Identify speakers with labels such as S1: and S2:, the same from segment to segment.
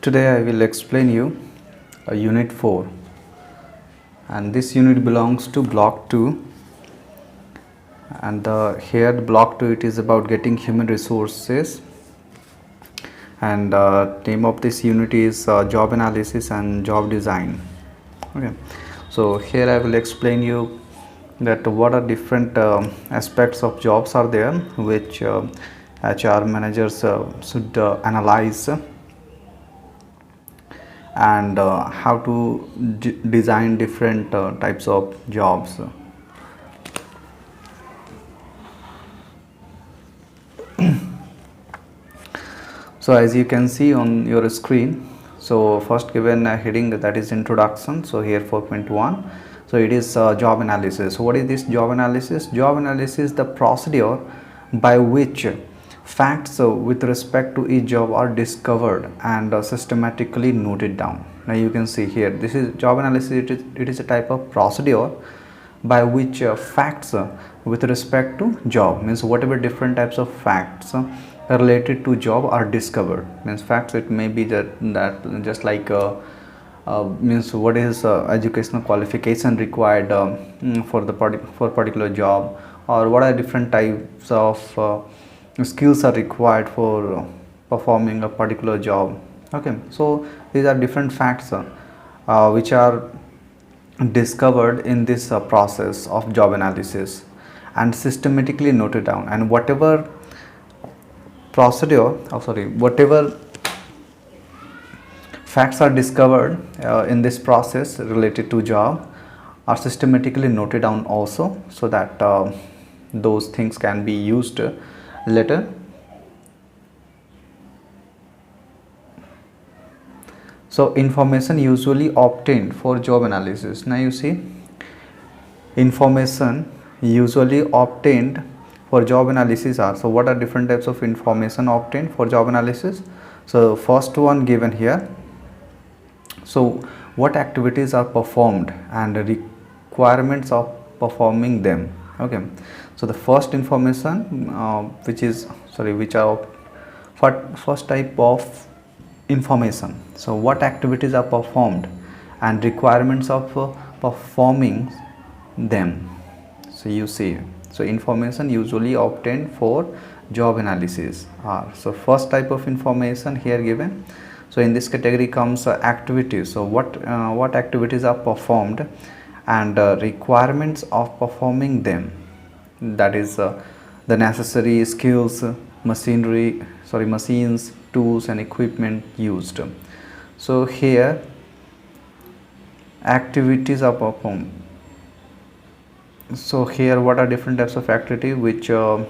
S1: Today I will explain you a unit 4, and this unit belongs to block 2, and here the block 2 it is about getting human resources, and name of this unit is job analysis and job design. Okay, so here I will explain you that what are different aspects of jobs are there which HR managers should analyze, and how to design different types of jobs. So as you can see on your screen, so first given a heading that is introduction. So here 4.1, so it is job analysis. So what is this job analysis? Job analysis is the procedure by which facts with respect to each job are discovered and systematically noted down. Now you can see here, this is job analysis. It is a type of procedure by which facts with respect to job, means whatever different types of facts related to job are discovered. Means facts, it may be that just like means what is educational qualification required for particular job, or what are different types of skills are required for performing a particular job. Okay, so these are different facts which are discovered in this process of job analysis and systematically noted down, and whatever whatever facts are discovered in this process related to job are systematically noted down also, so that those things can be used later. So information usually obtained for job analysis. Now you see, information usually obtained for job analysis are, so what are different types of information obtained for job analysis? So first one given here, so what activities are performed and the requirements of performing them. Okay, so the first information which are first type of information, so what activities are performed and requirements of performing them. So you see, so information usually obtained for job analysis are, so first type of information here given. So in this category comes activities. So what activities are performed and requirements of performing them, that is the necessary skills, machines, tools and equipment used. So here activities are performed. So here what are different types of activity which the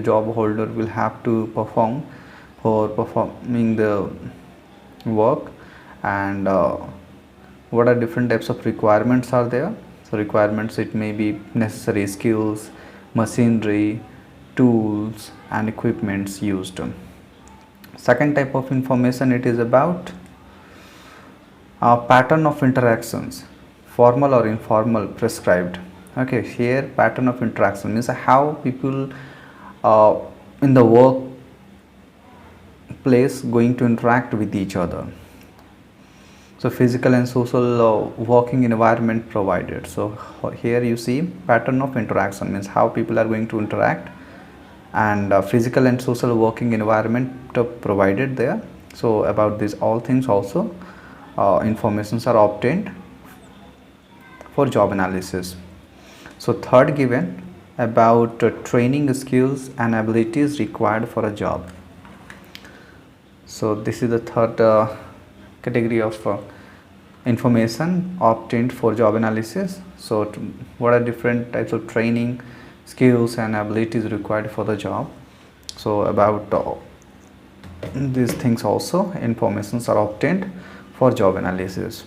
S1: job holder will have to perform for performing the work, and what are different types of requirements are there. So requirements, it may be necessary skills, machinery, tools and equipments used. Second type of information, it is about a pattern of interactions, formal or informal, prescribed. Okay, here pattern of interaction means how people in the workplace going to interact with each other. So physical and social working environment provided. So here you see pattern of interaction means how people are going to interact, and physical and social working environment provided there. So about these all things also informations are obtained for job analysis. So third given about training skills and abilities required for a job. So this is the third category of information obtained for job analysis. So what are different types of training, skills and abilities required for the job. So about these things also informations are obtained for job analysis.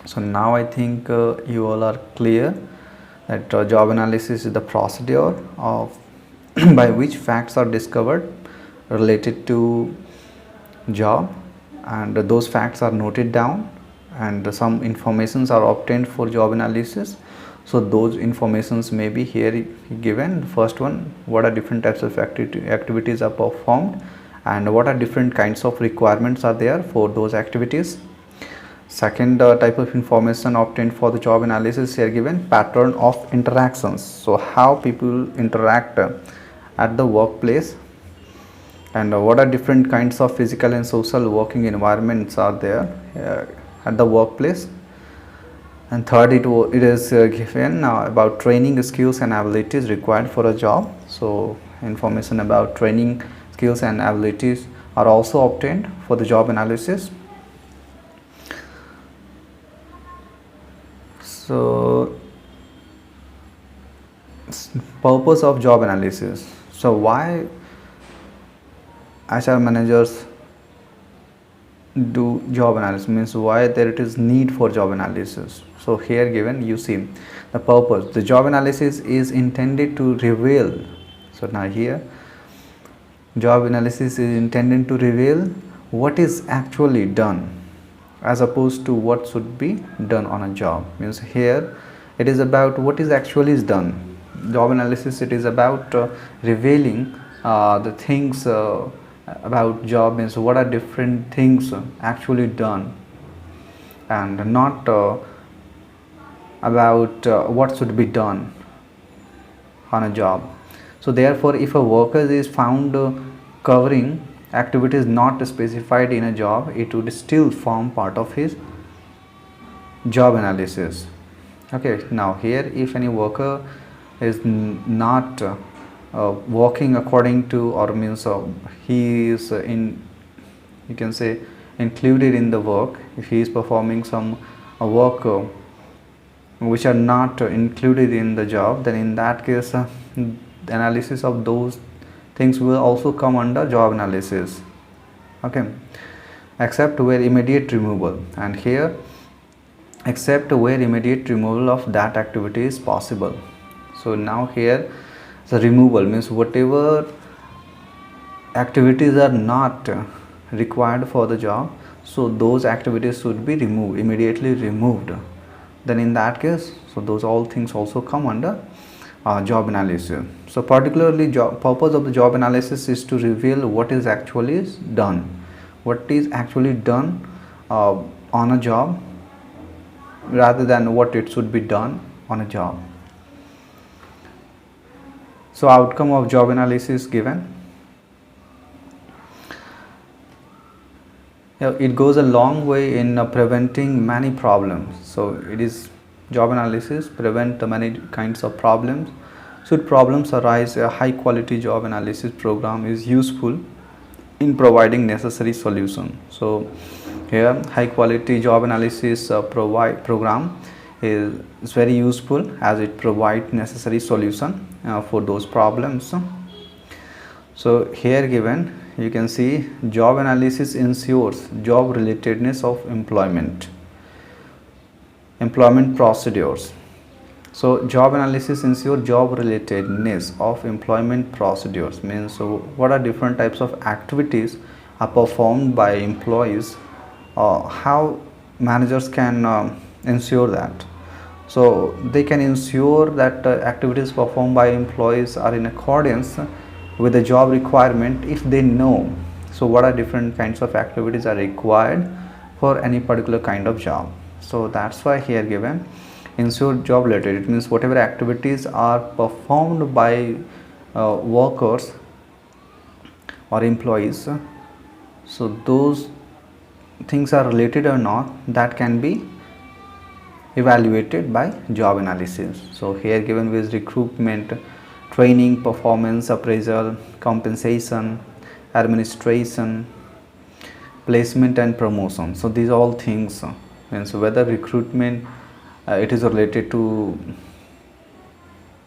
S1: So now I think you all are clear that job analysis is the procedure of by which facts are discovered related to job, and those facts are noted down, and some informations are obtained for job analysis. So those informations may be here given. First one, what are different types of activities are performed and what are different kinds of requirements are there for those activities. Second type of information obtained for the job analysis here given, pattern of interactions. So how people interact at the workplace, and what are different kinds of physical and social working environments are there at the workplace. And third, it is given about training skills and abilities required for a job. So information about training skills and abilities are also obtained for the job analysis. So purpose of job analysis. So why HR managers do job analysis, means why there it is need for job analysis. So here given you see the purpose, the job analysis is intended to reveal. So now here job analysis is intended to reveal what is actually done as opposed to what should be done on a job. Means here it is about what is actually is done. Job analysis, it is about revealing the things about job, means what are different things actually done, and not about what should be done on a job. So therefore if a worker is found covering activities not specified in a job, it would still form part of his job analysis. Okay, now here if any worker is not working according to, or means he is in, you can say, included in the work, if he is performing some work which are not included in the job, then in that case the analysis of those things will also come under job analysis. Okay, except where immediate removal, and here except where immediate removal of that activity is possible. So now here the removal means whatever activities are not required for the job, so those activities should be removed, immediately removed. Then in that case, so those all things also come under job analysis. So particularly purpose of the job analysis is to reveal what is actually done, what is actually done on a job, rather than what it should be done on a job. So outcome of job analysis given. It goes a long way in preventing many problems. So it is job analysis prevent many kinds of problems. Should problems arise, a high quality job analysis program is useful in providing necessary solution. So here high quality job analysis program is very useful as it provides necessary solution for those problems. So here given you can see job analysis ensures job relatedness of employment procedures. So job analysis ensures job relatedness of employment procedures, means so what are different types of activities are performed by employees, how managers can ensure that. So they can ensure that activities performed by employees are in accordance with the job requirement if they know. So what are different kinds of activities are required for any particular kind of job. So that's why here given ensure job related, it means whatever activities are performed by workers or employees, so those things are related or not, that can be evaluated by job analysis. So here given with recruitment, training, performance appraisal, compensation, administration, placement and promotion. So these all things means whether recruitment it is related to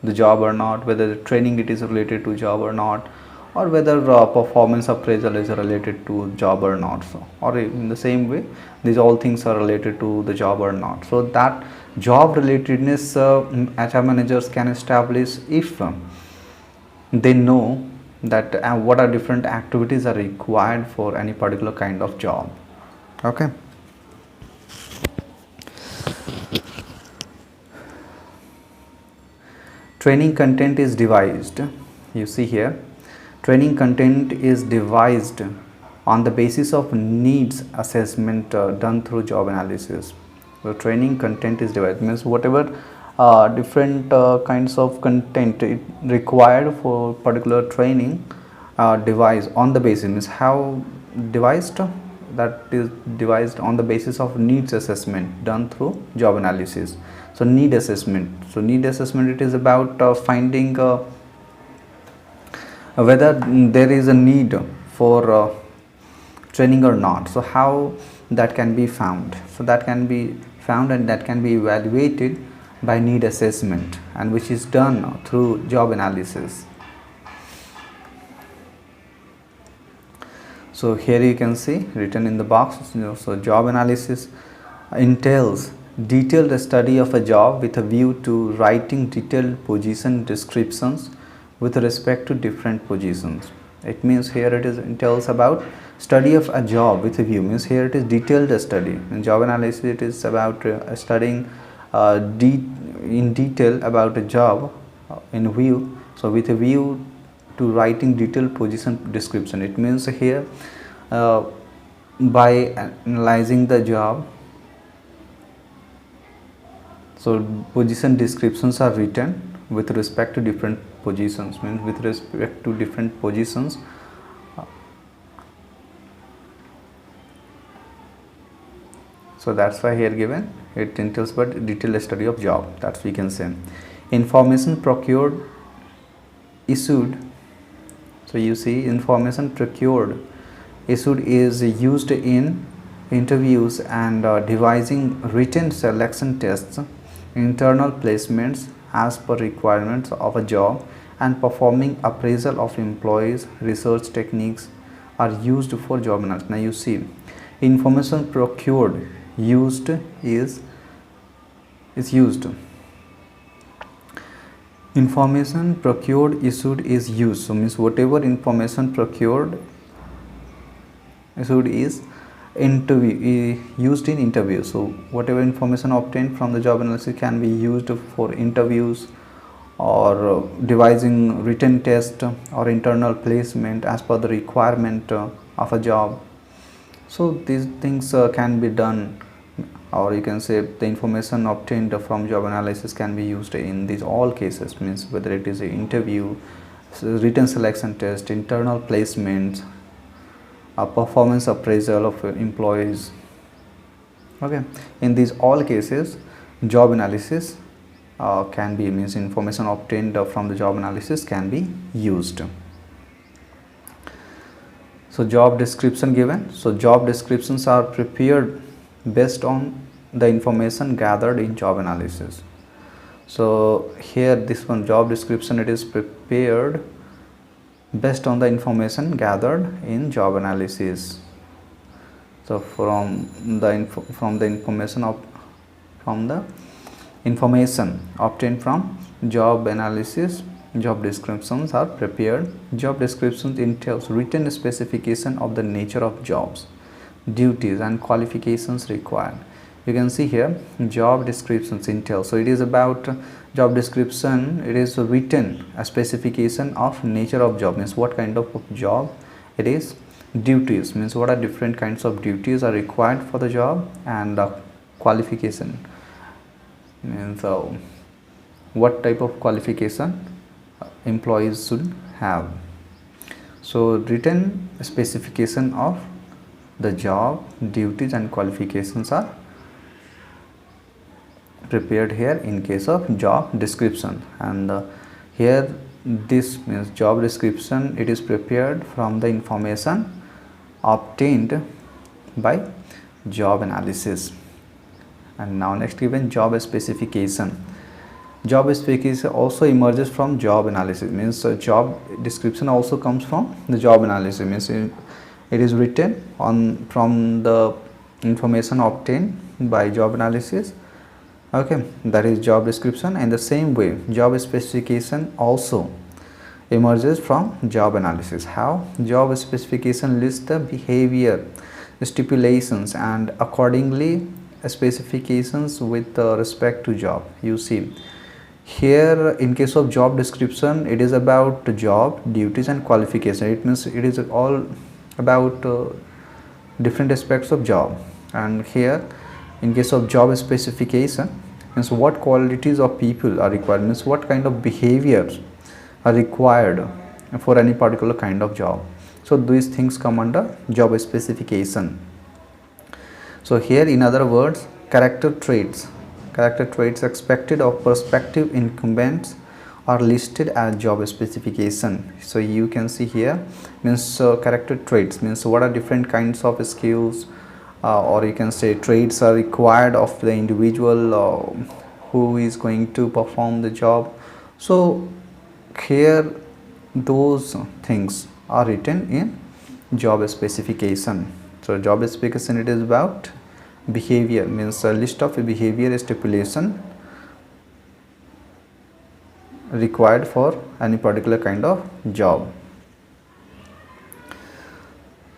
S1: the job or not, whether the training it is related to job or not, or whether performance appraisal is related to job or not. So, or in the same way these all things are related to the job or not. So that job relatedness HR managers can establish if they know that what are different activities are required for any particular kind of job. Okay. Training content is devised, you see here Training content is devised on the basis of needs assessment done through job analysis. So training content is devised means whatever different kinds of content it required for particular training devised on the basis means how devised, that is devised on the basis of needs assessment done through job analysis. So need assessment, it is about finding whether there is a need for training or not. So how that can be found? So that can be found and that can be evaluated by need assessment, and which is done through job analysis. So here you can see written in the box, so job analysis entails detailed study of a job with a view to writing detailed position descriptions with respect to different positions. It means here it is entails about study of a job with a view, means here it is detailed study. In job analysis it is about studying in detail about a job in view, so with a view to writing detailed position description. It means here by analyzing the job, so position descriptions are written with respect to different positions, means with respect to different positions. So that's why here given it entails but detailed study of job, that we can say. Information procured issued, so you see information procured issued is used in interviews and devising written selection tests, internal placements as per requirements of a job, and performing appraisal of employees. Research techniques are used for job analysis. Now you see information procured used is used, information procured issued is used, so means whatever information procured issued is used in interview. So whatever information obtained from the job analysis can be used for interviews or devising written test or internal placement as per the requirement of a job. So these things can be done, or you can say the information obtained from job analysis can be used in these all cases, means whether it is an interview, written selection test, internal placements, a performance appraisal of employees. Okay, in these all cases job analysis can be, means information obtained from the job analysis can be used. So job description given, so job descriptions are prepared based on the information gathered in job analysis. So here this one job description, it is prepared based on the information gathered in job analysis. So from the information obtained from job analysis, job descriptions are prepared. Job descriptions entails written specification of the nature of jobs, duties and qualifications required. You can see here job descriptions entail, so it is about job description, it is written a specification of nature of job, means what kind of job it is. Duties means what are different kinds of duties are required for the job, and qualification means what type of qualification employees should have. So written specification of the job, duties and qualifications are prepared here in case of job description, and here this means job description, it is prepared from the information obtained by job analysis. And now next given job specification. Job specification also emerges from job analysis, means job description also comes from the job analysis, means it is written on from the information obtained by job analysis. Okay, that is job description. And the same way job specification also emerges from job analysis. How? Job specification lists the behavior, stipulations and accordingly specifications with respect to job. You see Here in case of job description, it is about the job duties and qualification. It means it is all about different aspects of job. And here in case of job specification, means what qualities of people are required, means what kind of behaviors are required for any particular kind of job. So these things come under job specification. So here in other words, character traits expected of prospective incumbents are listed as job specification. So you can see here, means character traits means what are different kinds of skills, or you can say traits are required of the individual who is going to perform the job. So here those things are written in job specification. So job specification, it is about behavior, means a list of behavior stipulation required for any particular kind of job.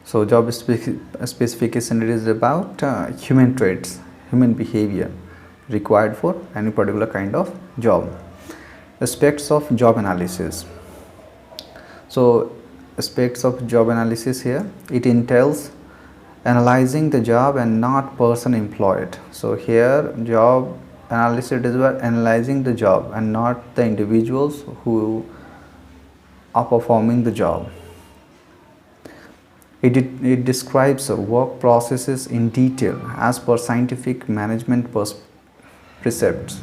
S1: So job specification, it is about human traits, human behavior required for any particular kind of job. Aspects of job analysis. So aspects of job analysis, here it entails analyzing the job and not person employed. So here job analysis is about analyzing the job and not the individuals who are performing the job. It describes work processes in detail as per scientific management precepts.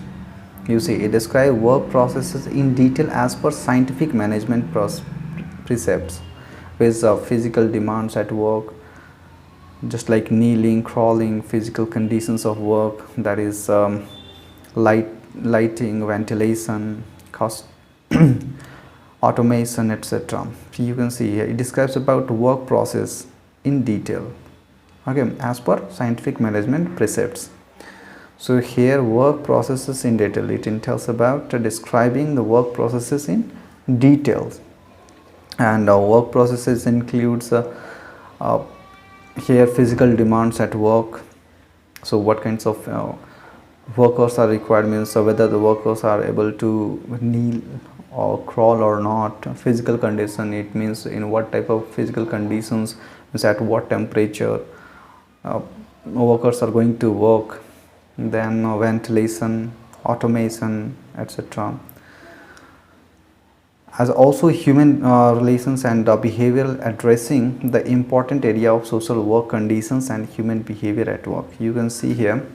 S1: You see, it describes work processes in detail as per scientific management precepts, with physical demands at work, just like kneeling, crawling, physical conditions of work, that is lighting, ventilation, automation, etc. You can see here it describes about work process in detail, okay, as per scientific management precepts. So here work processes in detail, it entails about describing the work processes in details, and work processes includes here physical demands at work. So what kinds of workers are required, means whether the workers are able to kneel or crawl or not. Physical condition, it means in what type of physical conditions, means at what temperature workers are going to work. Then ventilation, automation, etc. As also human relations and behavioral, addressing the important area of social work conditions and human behavior at work. You can see here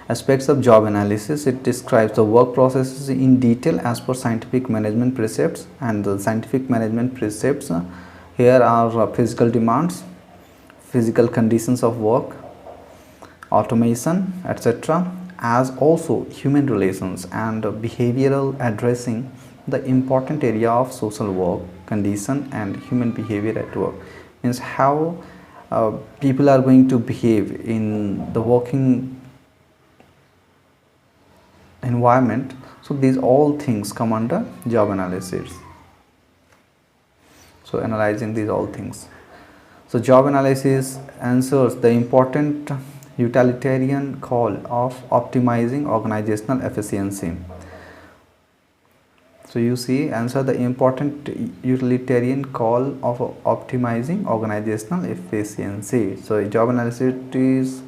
S1: aspects of job analysis. It describes the work processes in detail as per scientific management precepts, and the scientific management precepts here are physical demands, physical conditions of work, automation, etc. As also human relations and behavioral, addressing the important area of social work condition and human behavior at work, means how people are going to behave in the working environment. So these all things come under job analysis. So analyzing these all things. So job analysis answers the important utilitarian call of optimizing organizational efficiency. So you see, answer the important utilitarian call of optimizing organizational efficiency. So job analysis is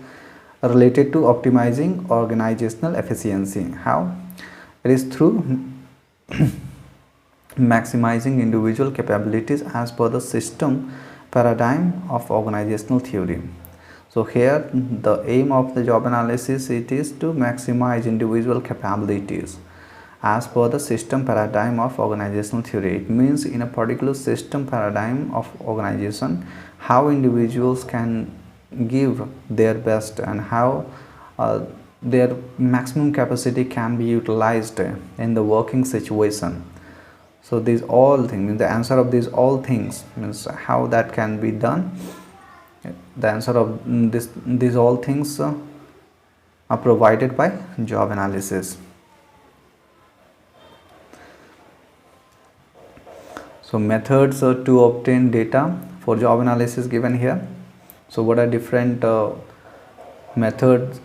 S1: related to optimizing organizational efficiency. How? It is through maximizing individual capabilities as per the system paradigm of organizational theory. So here the aim of the job analysis, it is to maximize individual capabilities as per the system paradigm of organizational theory. It means in a particular system paradigm of organization, how individuals can give their best and how their maximum capacity can be utilized in the working situation. So these all things, the answer of these all things means how that can be done. The answer of these all things are provided by job analysis. So methods to obtain data for job analysis given here. So what are different methods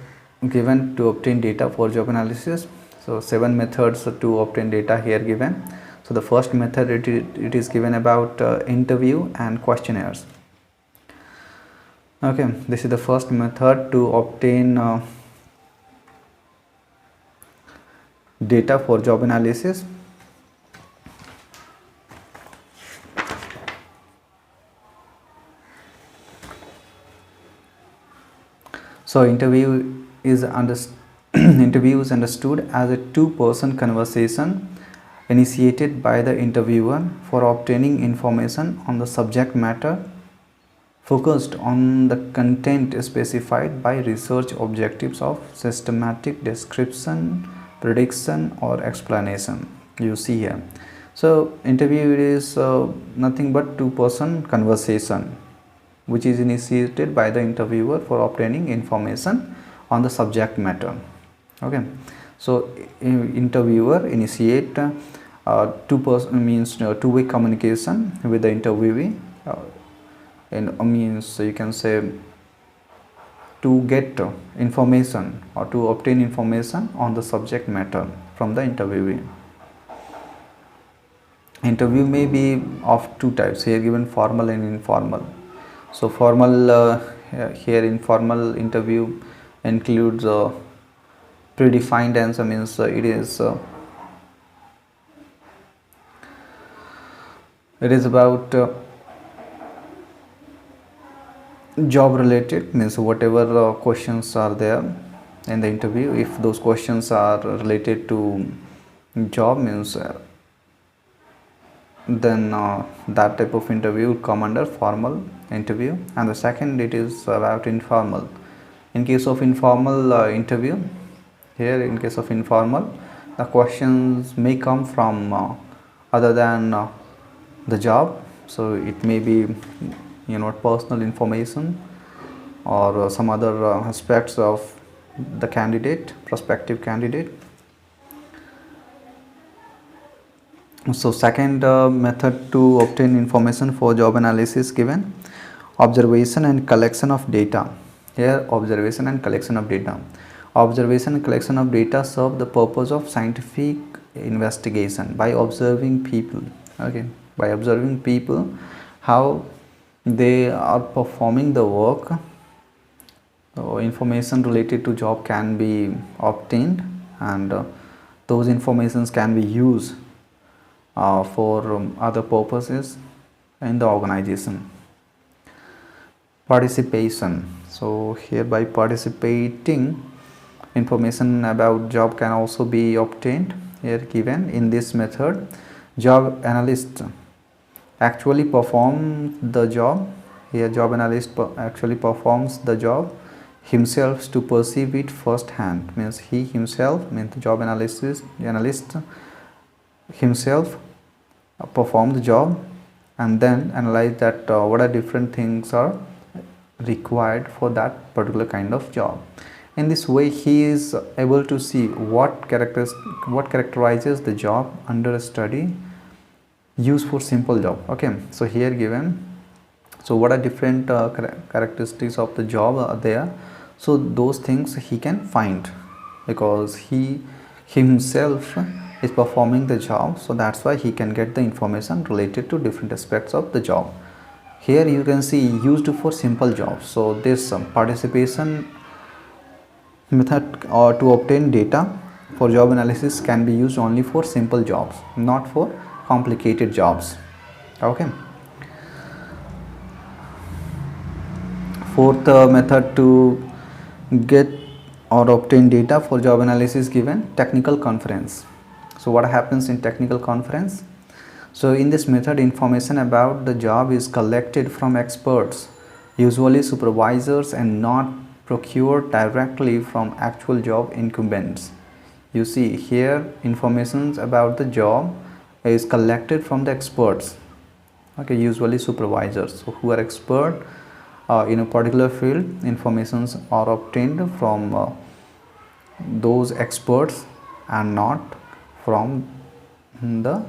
S1: given to obtain data for job analysis? So 7 methods to obtain data here given. So the first method, it is given about interview and questionnaires. Okay, this is the first method to obtain data for job analysis. So interview is interview is understood as a two-person conversation initiated by the interviewer for obtaining information on the subject matter, focused on the content specified by research objectives of systematic description, prediction or explanation. You see here. So interview is nothing but two-person conversation which is initiated by the interviewer for obtaining information on the subject matter. Okay, so interviewer initiate two-way communication with the interviewee, and means you can say to get information or to obtain information on the subject matter from the interviewee. Interview may be of two types here given, formal and informal. So formal, here informal interview includes predefined answer, means it is about job related, means whatever questions are there in the interview, if those questions are related to job, means then that type of interview will come under formal interview. And the second, it is about informal. In case of informal interview, here in case of informal, the questions may come from other than the job. So it may be personal information or some other aspects of the candidate, prospective candidate. So second method to obtain information for job analysis given, observation and collection of data. Here observation and collection of data. Observation and collection of data serve the purpose of scientific investigation by observing people. Okay, by observing people, how they are performing the work. So information related to job can be obtained, and those informations can be used for other purposes in the organization. Participation. So here by participating, information about job can also be obtained. Here given in this method, job analyst actually perform the job. Here job analyst actually performs the job himself to perceive it first hand, means he himself, means the job analyst himself perform the job and then analyze that what are different things are required for that particular kind of job. In this way he is able to see what characterizes the job under study used for simple job. Okay, so here given, so what are different characteristics of the job are there, so those things he can find because he himself is performing the job, so that's why he can get the information related to different aspects of the job. Here you can see used for simple jobs. So this participation method or to obtain data for job analysis can be used only for simple jobs, not for complicated jobs. Okay, fourth method to get or obtain data for job analysis given, technical conference. So what happens in technical conference? So in this method, information about the job is collected from experts, usually supervisors, and not procured directly from actual job incumbents. You see here information about the job is collected from the experts, okay, usually supervisors. So who are expert in a particular field, informations are obtained from those experts and not from the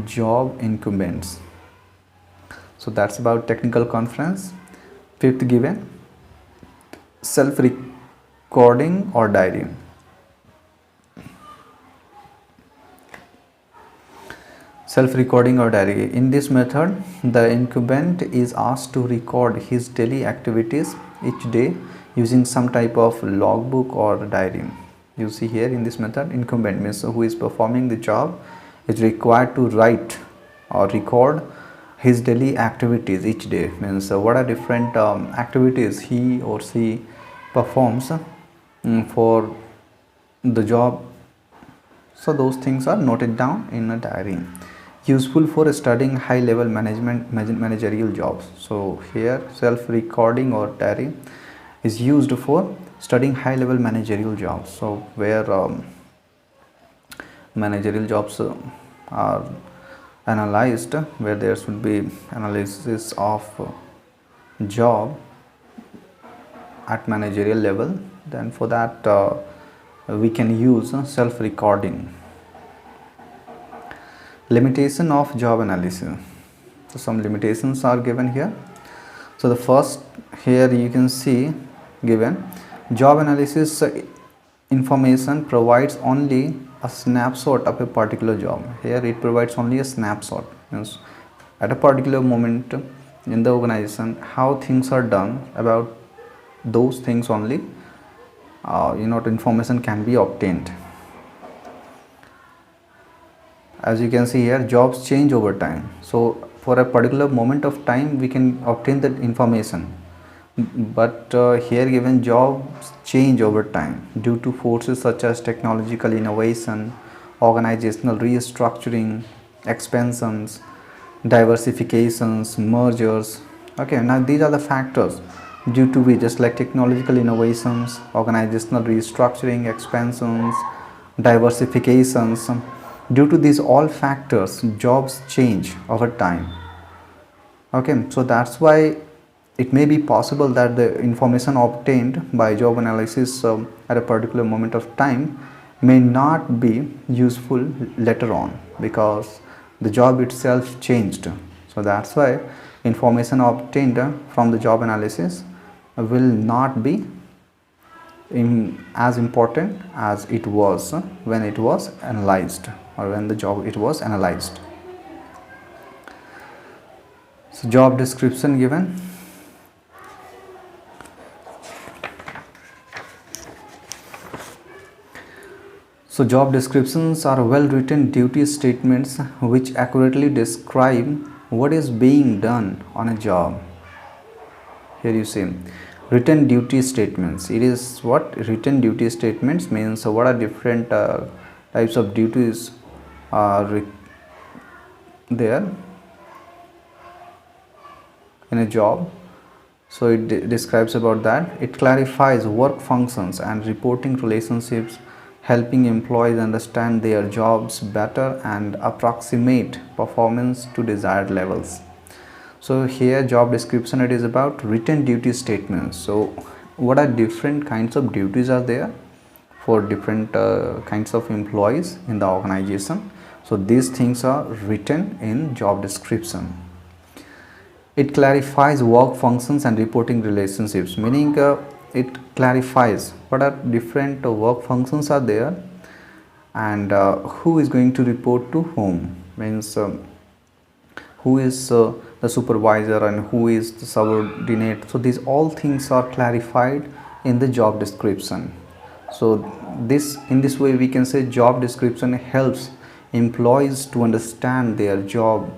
S1: job incumbents. So that's about technical conference. Fifth given, self recording or diary. Self-recording or diary. In this method, the incumbent is asked to record his daily activities each day using some type of logbook or diary. You see here in this method, incumbent means who is performing the job is required to write or record his daily activities each day. Means what are different activities he or she performs for the job. So those things are noted down in a diary. Useful for studying high level managerial jobs. So here self-recording or diary is used for studying high level managerial jobs. So where managerial jobs are analyzed, where there should be analysis of job at managerial level, then for that we can use self-recording. Limitation of job analysis. So some limitations are given here. So the first, here you can see given, job analysis information provides only a snapshot of a particular job. Here it provides only a snapshot, means at a particular moment in the organization how things are done, about those things only information can be obtained. As you can see here, jobs change over time. So for a particular moment of time we can obtain that information, but here given jobs change over time due to forces such as technological innovation, organizational restructuring, expansions, diversifications, mergers. Okay, now these are the factors due to which, just like technological innovations, organizational restructuring, expansions, diversifications, due to these all factors jobs change over time. Okay, so that's why it may be possible that the information obtained by job analysis at a particular moment of time may not be useful later on, because the job itself changed. So that's why information obtained from the job analysis will not be as important as it was when it was analyzed, or when the job it was analyzed. So job description given. So job descriptions are well written duty statements which accurately describe what is being done on a job. Here you see written duty statements. It is what written duty statements means. So what are different types of duties are there in a job. So it describes about that. It clarifies work functions and reporting relationships, helping employees understand their jobs better and approximate performance to desired levels. So here job description, it is about written duty statements. So what are different kinds of duties are there for different kinds of employees in the organization. So these things are written in job description. It clarifies work functions and reporting relationships, meaning it clarifies what are different work functions are there, and who is going to report to whom, means who is the supervisor and who is the subordinate. So these all things are clarified in the job description. So in this way we can say job description helps employees to understand their job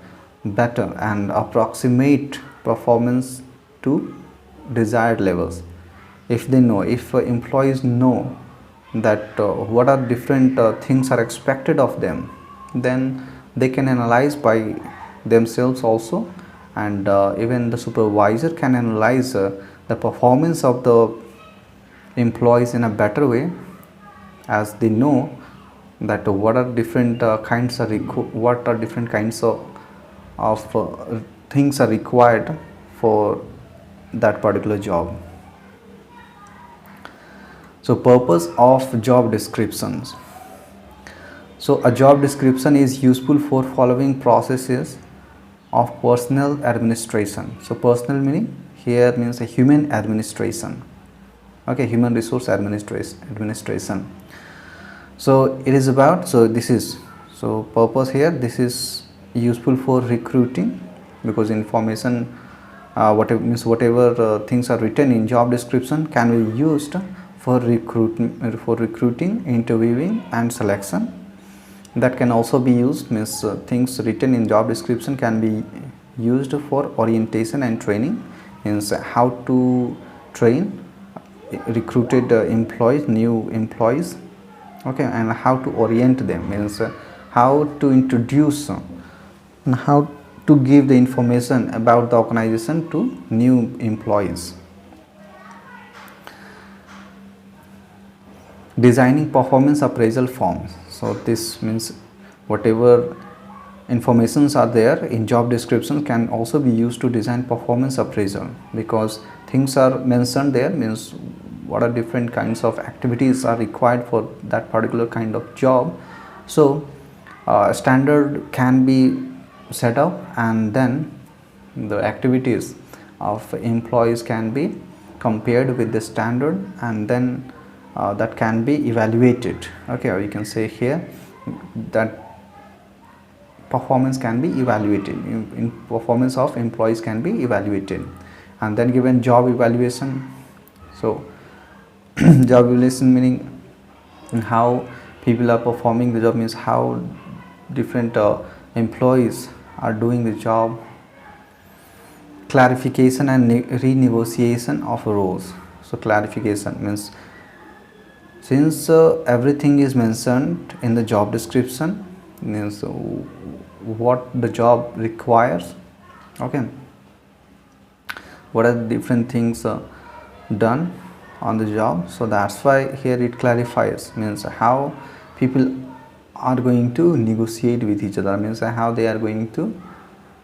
S1: better and approximate performance to desired levels. If they know, if employees know that what are different things are expected of them, then they can analyze by themselves also, and even the supervisor can analyze the performance of the employees in a better way, as they know that what are different kinds of things are required for that particular job. So purpose of job descriptions. So a job description is useful for following processes of personnel administration. So personnel meaning here means a human administration. Okay, human resource administration. So it is about, so this is, so purpose here, this is useful for recruiting, because information whatever things are written in job description can be used for recruiting, interviewing and selection. That can also be used, means things written in job description can be used for orientation and training, means how to train recruited employees, new employees, okay, and how to orient them, means how to introduce and how to give the information about the organization to new employees. Designing performance appraisal forms. So this means whatever informations are there in job description can also be used to design performance appraisal, because things are mentioned there, means what are different kinds of activities are required for that particular kind of job. So standard can be set up, and then the activities of employees can be compared with the standard, and then that can be evaluated, okay, or you can say here that performance can be evaluated, in performance of employees can be evaluated. And then given job evaluation. So job evaluation meaning how people are performing the job, means how different employees are doing the job. Clarification and renegotiation of roles. So clarification means, since everything is mentioned in the job description, means what the job requires, okay, what are the different things done on the job. So that's why here it clarifies, means how people are going to negotiate with each other, means how they are going to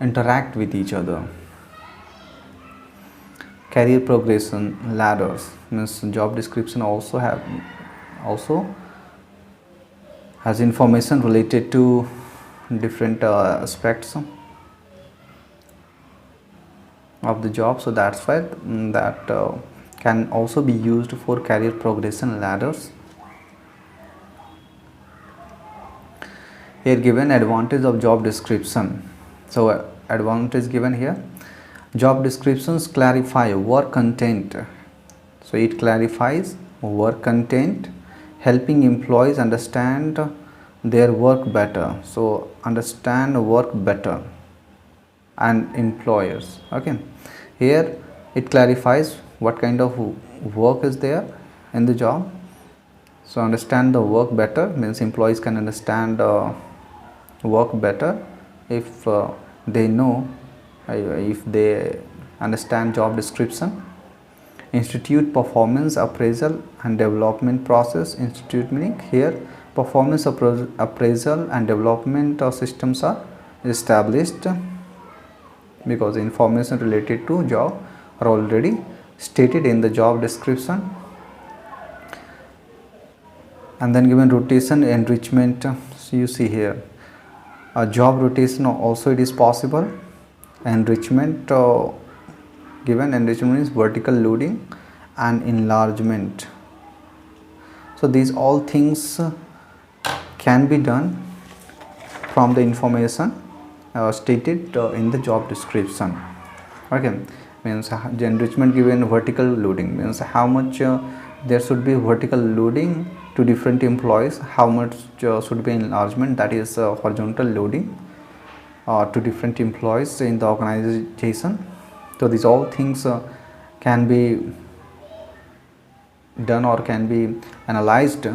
S1: interact with each other. Career progression ladders, means job description also has information related to different aspects of the job. So that's why that can also be used for career progression ladders. Here given advantage of job description. So advantage given here, job descriptions clarify work content. So it clarifies work content, helping employees understand their work better. So understand work better, and employers, okay. Here it clarifies what kind of work is there in the job. So understand the work better means employees can understand work better if they know, if they understand job description. Institute performance appraisal and development process. Institute meaning here performance appraisal and development systems are established, because information related to job are already stated in the job description. And then given rotation enrichment, so you see here a job rotation also it is possible. Enrichment, given enrichment is vertical loading and enlargement. So these all things can be done from the information stated in the job description, okay. Means enrichment given vertical loading means how much there should be vertical loading to different employees, how much should be enlargement, that is horizontal loading to different employees in the organization. So these all things can be done or can be analyzed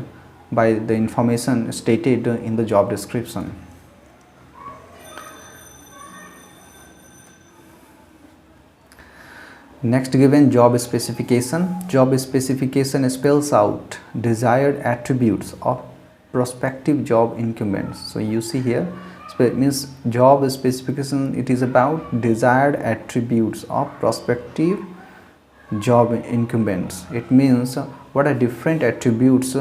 S1: by the information stated in the job description. Next, given job specification. Job specification spells out desired attributes of prospective job incumbents. So you see here, means job specification, it is about desired attributes of prospective job incumbents. It means what are different attributes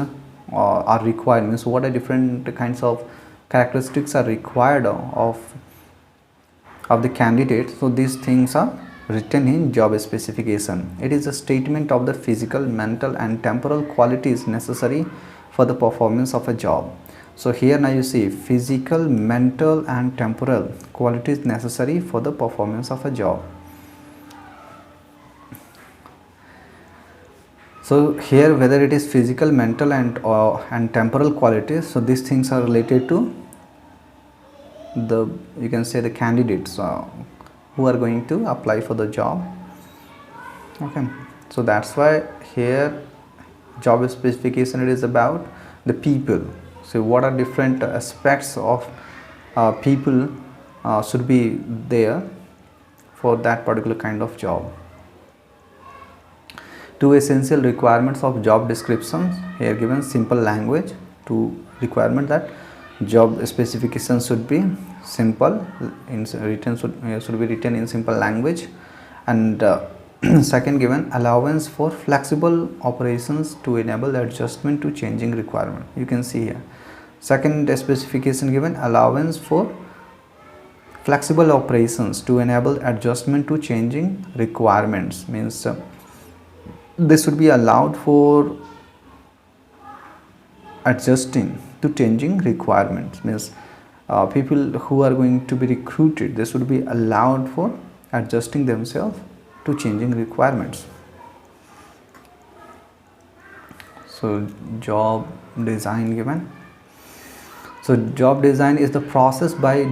S1: are required, means what are different kinds of characteristics are required of the candidate. So these things are written in job specification. It is a statement of the physical, mental and temporal qualities necessary for the performance of a job. So here now you see physical, mental and temporal qualities necessary for the performance of a job. So here whether it is physical, mental and temporal qualities, so these things are related to the, you can say, the candidates who are going to apply for the job. Okay, so that's why here job specification, it is about the people. So what are different aspects of people should be there for that particular kind of job. Two essential requirements of job descriptions here given: simple language. Two requirement that job specification should be simple, should be written in simple language, and second given, allowance for flexible operations to enable adjustment to changing requirement. You can see here second specification given, allowance for flexible operations to enable adjustment to changing requirements, means this should be allowed for adjusting to changing requirements, means people who are going to be recruited, they should be allowed for adjusting themselves to changing requirements. So job design given. So job design is the process by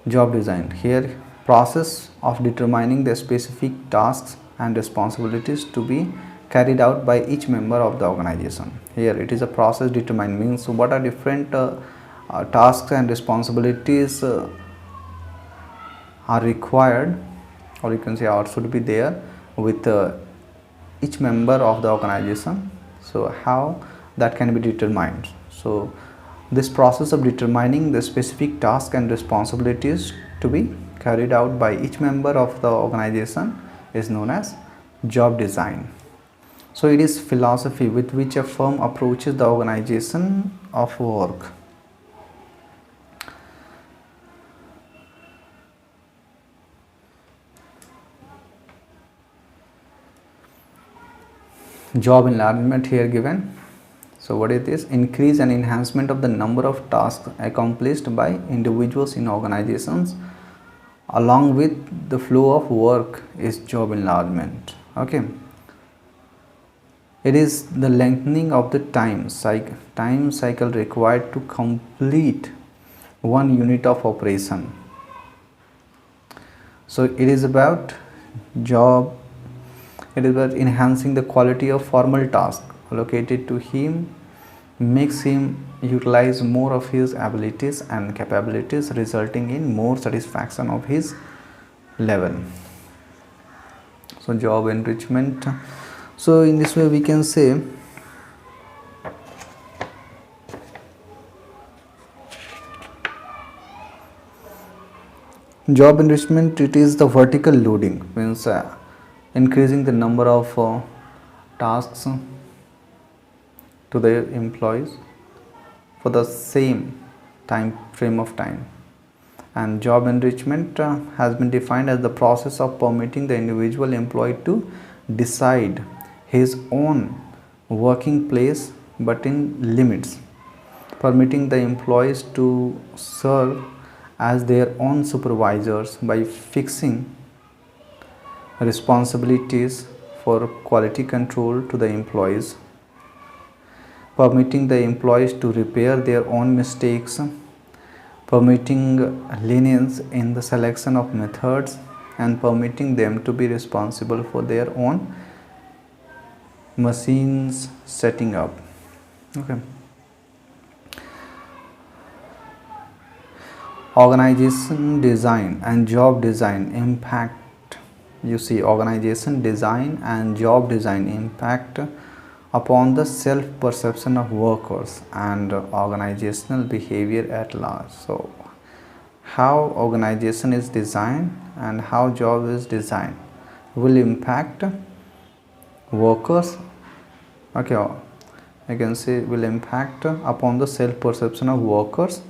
S1: job design, here process of determining the specific tasks and responsibilities to be carried out by each member of the organization. Here it is a process determined, means what are different tasks and responsibilities are required, or you can say or should be there with each member of the organization. So how that can be determined? So this process of determining the specific tasks and responsibilities to be carried out by each member of the organization is known as job design. So it is philosophy with which a firm approaches the organization of work. Job enlargement here given. So what is this? Increase and enhancement of the number of tasks accomplished by individuals in organizations along with the flow of work is job enlargement. Okay, it is the lengthening of the time cycle required to complete one unit of operation. So it is about enhancing the quality of formal task allocated to him, makes him utilize more of his abilities and capabilities, resulting in more satisfaction of his level. So job enrichment. So in this way we can say job enrichment, it is the vertical loading, means increasing the number of tasks to the employees for the same frame of time. And job enrichment has been defined as the process of permitting the individual employee to decide his own working place but in limits, permitting the employees to serve as their own supervisors by fixing responsibilities for quality control to the employees, permitting the employees to repair their own mistakes, permitting lenience in the selection of methods, and permitting them to be responsible for their own machines setting up. Okay. Organization design and job design impact. You see, organization design and job design impact upon the self-perception of workers and organizational behavior at large. So how organization is designed and how job is designed will impact workers. Okay, I can say will impact upon the self-perception of workers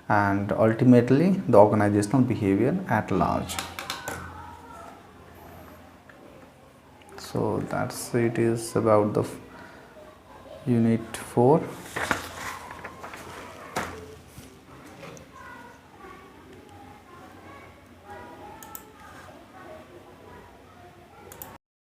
S1: and ultimately the organizational behavior at large. So that's it is about the unit 4.